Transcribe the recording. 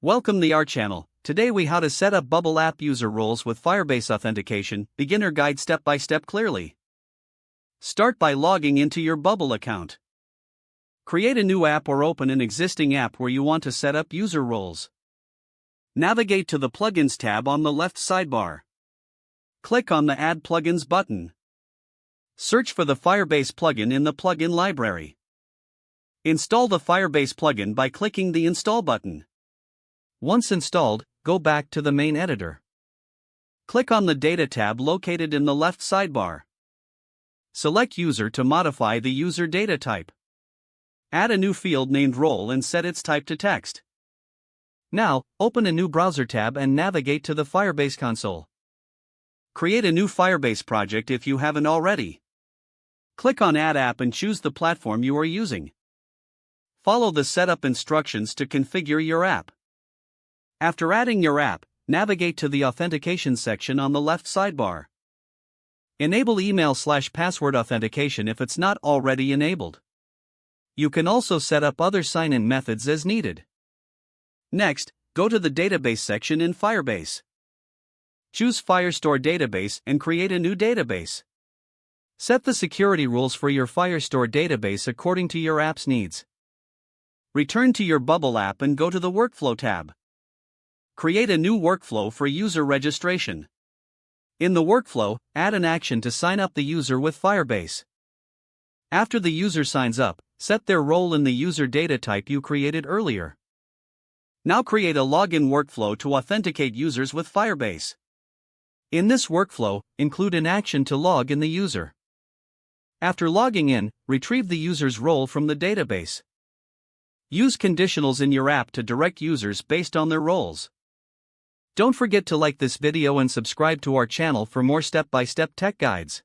Welcome to our channel. Today we how to set up Bubble app user roles with Firebase Authentication, beginner guide step by step clearly. Start by logging into your Bubble account. Create a new app or open an existing app where you want to set up user roles. Navigate to the Plugins tab on the left sidebar. Click on the Add Plugins button. Search for the Firebase plugin in the plugin library. Install the Firebase plugin by clicking the Install button. Once installed, go back to the main editor. Click on the Data tab located in the left sidebar. Select User to modify the user data type. Add a new field named Role and set its type to text. Now, open a new browser tab and navigate to the Firebase console. Create a new Firebase project if you haven't already. Click on Add App and choose the platform you are using. Follow the setup instructions to configure your app. After adding your app, navigate to the Authentication section on the left sidebar. Enable email/password authentication if it's not already enabled. You can also set up other sign-in methods as needed. Next, go to the Database section in Firebase. Choose Firestore Database and create a new database. Set the security rules for your Firestore database according to your app's needs. Return to your Bubble app and go to the Workflow tab. Create a new workflow for user registration. In the workflow, add an action to sign up the user with Firebase. After the user signs up, set their role in the user data type you created earlier. Now create a login workflow to authenticate users with Firebase. In this workflow, include an action to log in the user. After logging in, retrieve the user's role from the database. Use conditionals in your app to direct users based on their roles. Don't forget to like this video and subscribe to our channel for more step-by-step tech guides.